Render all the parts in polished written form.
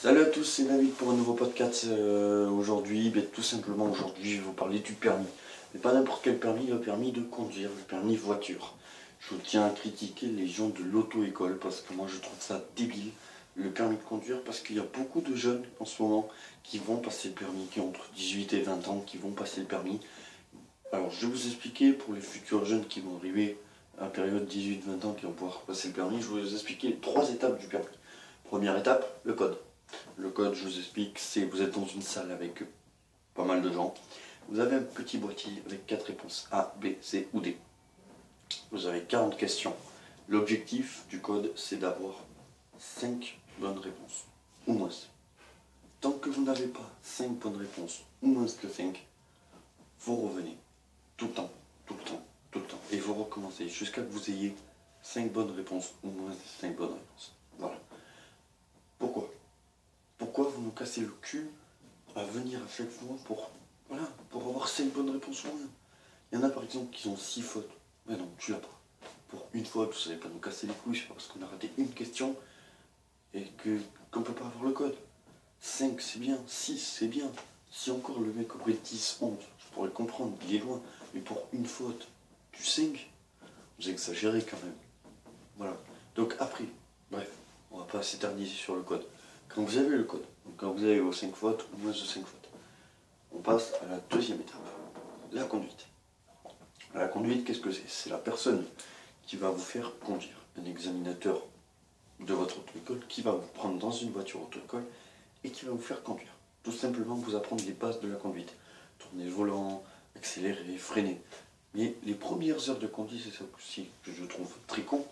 Salut à tous, c'est David pour un nouveau podcast aujourd'hui. Tout simplement aujourd'hui, je vais vous parler du permis. Mais pas n'importe quel permis, le permis de conduire, le permis voiture. Je tiens à critiquer les gens de l'auto-école parce que moi je trouve ça débile, le permis de conduire, parce qu'il y a beaucoup de jeunes en ce moment qui vont passer le permis, qui ont entre 18 et 20 ans, qui vont passer le permis. Alors je vais vous expliquer pour les futurs jeunes qui vont arriver à la période 18-20 ans qui vont pouvoir passer le permis, je vais vous expliquer les 3 étapes du permis. Première étape, le code. Le code, je vous explique, c'est vous êtes dans une salle avec pas mal de gens. Vous avez un petit boîtier avec 4 réponses A, B, C ou D. Vous avez 40 questions. L'objectif du code, c'est d'avoir 5 bonnes réponses, ou moins. Tant que vous n'avez pas 5 bonnes réponses, ou moins que 5, vous revenez tout le temps, tout le temps, tout le temps. Et vous recommencez jusqu'à que vous ayez 5 bonnes réponses, ou moins de 5 bonnes réponses. Voilà. Pourquoi vous nous cassez le cul à venir à chaque fois pour avoir 5 bonnes réponses ou moins? Il y en a par exemple qui ont 6 fautes. Mais non, tu l'as pas. Pour une faute, vous savez pas nous casser les couilles, c'est pas parce qu'on a raté une question et qu'on peut pas avoir le code. 5 c'est bien, 6 c'est bien. Si encore le mec aurait 10, 11, je pourrais comprendre, il est loin. Mais pour une faute, du 5, vous exagérez quand même. Voilà. Donc après, bref, on va pas s'éterniser sur le code. Quand vous avez le code, donc quand vous avez vos 5 fautes ou moins de 5 fautes, on passe à la deuxième étape, la conduite. La conduite, qu'est-ce que c'est? C'est la personne qui va vous faire conduire, un examinateur de votre auto-école qui va vous prendre dans une voiture auto-école et qui va vous faire conduire. Tout simplement vous apprendre les bases de la conduite. Tourner le volant, accélérer, freiner. Mais les premières heures de conduite, c'est ça aussi que je trouve très con.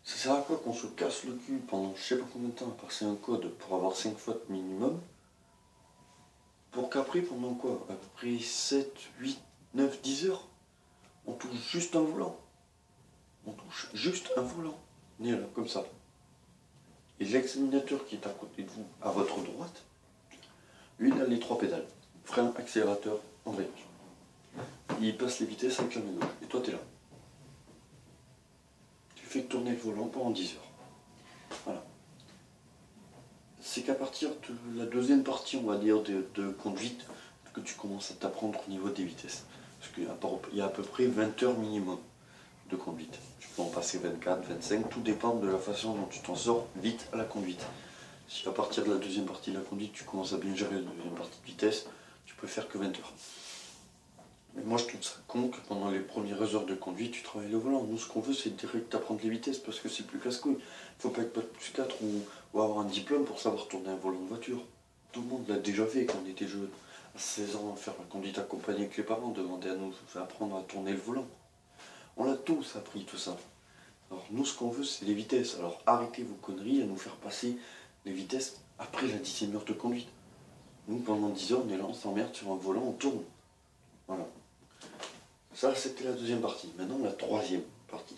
Ça sert à quoi qu'on se casse le cul pendant je sais pas combien de temps à passer un code pour avoir 5 fautes minimum, pour qu'après, pendant quoi? À peu près 7, 8, 9, 10 heures, on touche juste un volant. On touche juste un volant. Né là, comme ça. Et l'examinateur qui est à côté de vous, à votre droite, lui, il a les 3 pédales. Frein, accélérateur, embrayage. Il passe les vitesses avec la main gauche. Et toi, tu es là. Tu fais tourner le volant pendant 10 heures. Voilà. C'est qu'à partir de la deuxième partie, on va dire, de conduite, que tu commences à t'apprendre au niveau des vitesses. Parce qu'il y a à peu près 20 heures minimum de conduite. Tu peux en passer 24, 25, tout dépend de la façon dont tu t'en sors vite à la conduite. Si à partir de la deuxième partie de la conduite, tu commences à bien gérer la deuxième partie de vitesse, tu peux faire que 20 heures. Mais moi je trouve ça con que pendant les premières heures de conduite, tu travailles le volant. Nous ce qu'on veut c'est direct t'apprendre les vitesses parce que c'est plus casse-couille. Faut pas être plus 4 ou avoir un diplôme pour savoir tourner un volant de voiture. Tout le monde l'a déjà fait quand on était jeune. À 16 ans, faire la conduite accompagnée avec les parents, demander à nous apprendre à tourner le volant. On l'a tous appris tout ça. Alors nous ce qu'on veut c'est les vitesses. Alors arrêtez vos conneries à nous faire passer les vitesses après la 10e heure de conduite. Nous pendant 10 heures on est là, on s'emmerde sur un volant, on tourne. Voilà. Ça, c'était la deuxième partie. Maintenant, la troisième partie.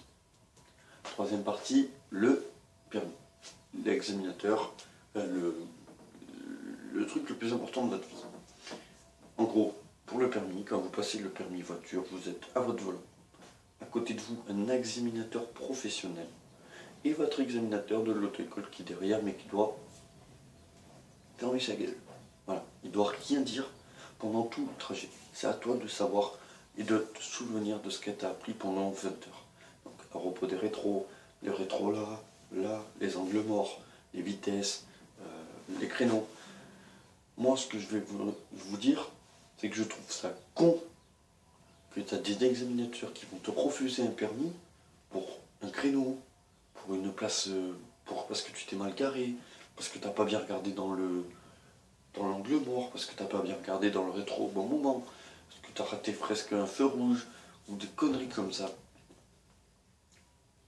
Troisième partie, le permis. L'examinateur, le truc le plus important de votre vie. En gros, pour le permis, quand vous passez le permis voiture, vous êtes à votre volant. À côté de vous, un examinateur professionnel. Et votre examinateur de l'auto-école qui est derrière, mais qui doit fermer sa gueule. Voilà. Il doit rien dire pendant tout le trajet. C'est à toi de savoir et de te souvenir de ce que tu as appris pendant 20 heures. Donc, à repos des rétros, les rétros là, les angles morts, les vitesses, les créneaux. Moi, ce que je vais vous dire, c'est que je trouve ça con que tu as des examinateurs qui vont te refuser un permis pour un créneau, pour une place, parce que tu t'es mal garé, parce que tu n'as pas bien regardé dans l'angle mort, parce que tu n'as pas bien regardé dans le rétro au bon moment, parce que tu as raté presque un feu rouge, ou des conneries comme ça.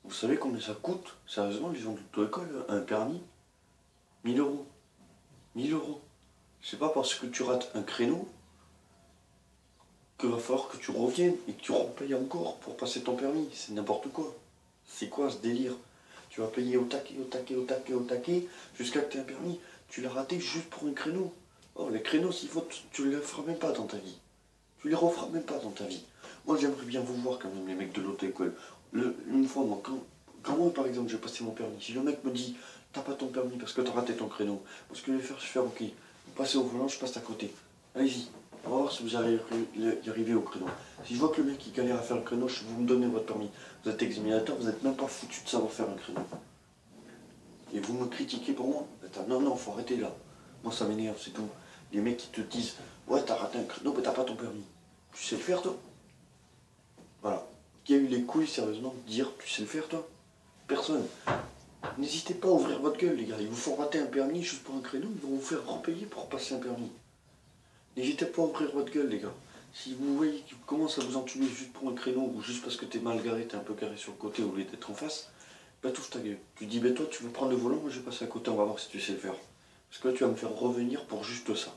Vous savez combien ça coûte, sérieusement, les gens de l'auto-école, un permis? 1000 euros. 1000 euros. C'est pas parce que tu rates un créneau qu'il va falloir que tu reviennes et que tu repayes encore pour passer ton permis. C'est n'importe quoi. C'est quoi ce délire? Tu vas payer au taquet, jusqu'à que tu aies un permis. Tu l'as raté juste pour un créneau. Oh, les créneaux, s'il faut, tu ne les feras même pas dans ta vie. Tu les referas même pas dans ta vie. Moi, j'aimerais bien vous voir quand même, les mecs de l'auto-école. Une fois, moi, quand moi, par exemple, j'ai passé mon permis, si le mec me dit t'as pas ton permis parce que t'as raté ton créneau. Ce que je vais faire, je vais faire ok, vous passez au volant, je passe à côté. Allez-y, on va voir si vous allez y arriver au créneau. Si je vois que le mec il galère à faire le créneau, vous me donnez votre permis. Vous êtes examinateur, vous n'êtes même pas foutu de savoir faire un créneau. Et vous me critiquez pour moi. Attends, non, faut arrêter là. Moi ça m'énerve, c'est tout. Les mecs qui te disent, ouais t'as raté un créneau, mais t'as pas ton permis. Tu sais le faire toi? Voilà. Qui a eu les couilles sérieusement de dire, tu sais le faire toi? Personne. N'hésitez pas à ouvrir votre gueule les gars. Il vous faut rater un permis juste pour un créneau, ils vont vous faire repayer pour passer un permis. N'hésitez pas à ouvrir votre gueule les gars. Si vous voyez qu'ils commencent à vous entuber juste pour un créneau ou juste parce que t'es mal garé, t'es un peu carré sur le côté au lieu d'être en face, bah touche ta gueule. Tu dis, bah toi tu veux prendre le volant, moi je vais passer à côté, on va voir si tu sais le faire. Parce que là tu vas me faire revenir pour juste ça.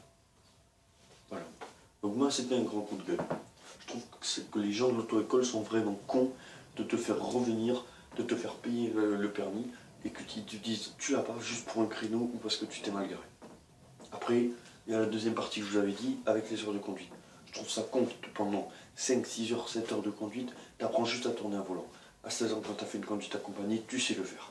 Voilà. Donc moi c'était un grand coup de gueule. Je trouve que les gens de l'auto-école sont vraiment cons de te faire revenir, de te faire payer le permis et que tu te dises tu l'as pas juste pour un créneau ou parce que tu t'es mal garé. Après, il y a la deuxième partie que je vous avais dit avec les heures de conduite. Je trouve ça con que pendant 5, 6 heures, 7 heures de conduite, tu apprends juste à tourner un volant. À 16 ans, quand tu as fait une conduite accompagnée, tu sais le faire.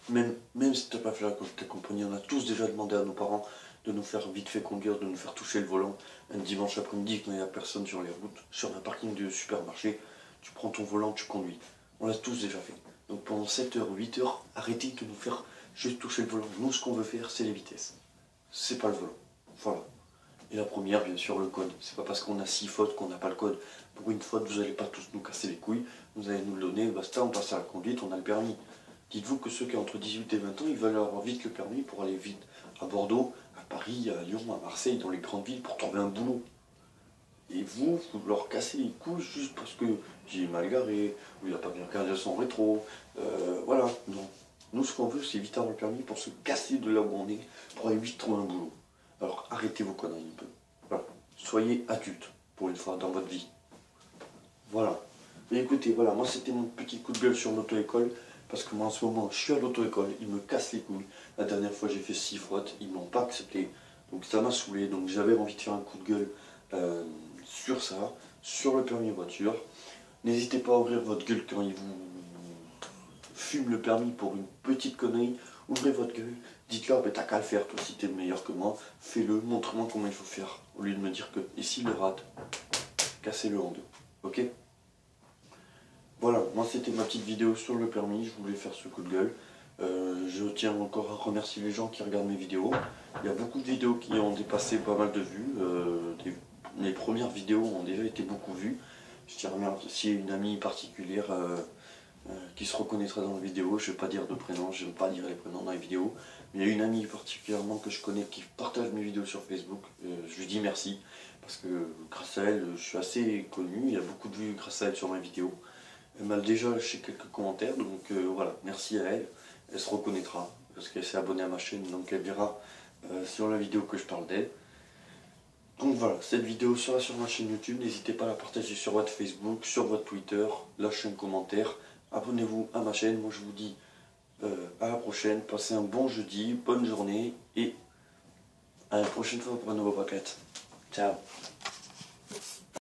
Même si tu n'as pas fait la conduite accompagnée, on a tous déjà demandé à nos parents de nous faire vite fait conduire, de nous faire toucher le volant un dimanche après-midi quand il n'y a personne sur les routes, sur un parking de supermarché, tu prends ton volant, tu conduis. On l'a tous déjà fait. Donc pendant 7 heures, 8 heures, arrêtez de nous faire juste toucher le volant. Nous, ce qu'on veut faire, c'est les vitesses. C'est pas le volant. Voilà. Et la première, bien sûr, le code. C'est pas parce qu'on a 6 fautes qu'on n'a pas le code. Pour une faute, vous n'allez pas tous nous casser les couilles, vous allez nous le donner, basta, on passe à la conduite, on a le permis. Dites-vous que ceux qui ont entre 18 et 20 ans, ils veulent avoir vite le permis pour aller vite à Bordeaux, à Paris, à Lyon, à Marseille, dans les grandes villes, pour trouver un boulot. Et vous leur cassez les couilles juste parce que j'ai mal garé, ou il n'a pas bien regardé son rétro. Voilà, non. Nous, ce qu'on veut, c'est vite avoir le permis pour se casser de là où on est, pour aller vite trouver un boulot. Alors arrêtez vos conneries un peu. Voilà. Soyez adulte, pour une fois, dans votre vie. Voilà. Mais écoutez, voilà, moi c'était mon petit coup de gueule sur l'auto-école, parce que moi en ce moment, je suis à l'auto-école, ils me cassent les couilles. La dernière fois, j'ai fait 6 fautes, ils ne m'ont pas accepté. Donc ça m'a saoulé, donc j'avais envie de faire un coup de gueule sur ça, sur le permis voiture. N'hésitez pas à ouvrir votre gueule quand ils vous fument le permis pour une petite connerie. Ouvrez votre gueule, dites-leur, ben, t'as qu'à le faire, toi si t'es meilleur que moi, fais-le, montre-moi comment il faut faire. Au lieu de me dire que, et s'il le rate, cassez-le en deux. Ok? Voilà, moi c'était ma petite vidéo sur le permis, je voulais faire ce coup de gueule. Je tiens encore à remercier les gens qui regardent mes vidéos. Il y a beaucoup de vidéos qui ont dépassé pas mal de vues. Mes premières vidéos ont déjà été beaucoup vues. Je tiens à remercier une amie particulière qui se reconnaîtra dans la vidéo. Je ne vais pas dire de prénom, je n'aime pas dire les prénoms dans les vidéos. Mais il y a une amie particulièrement que je connais qui partage mes vidéos sur Facebook. Je lui dis merci parce que grâce à elle, je suis assez connu. Il y a beaucoup de vues grâce à elle sur mes vidéos. Elle m'a déjà lâché quelques commentaires, donc voilà, merci à elle. Elle se reconnaîtra parce qu'elle s'est abonnée à ma chaîne, donc elle verra sur la vidéo que je parle d'elle. Donc voilà, cette vidéo sera sur ma chaîne YouTube, n'hésitez pas à la partager sur votre Facebook, sur votre Twitter, lâchez un commentaire, abonnez-vous à ma chaîne, moi je vous dis à la prochaine, passez un bon jeudi, bonne journée et à la prochaine fois pour un nouveau podcast. Ciao.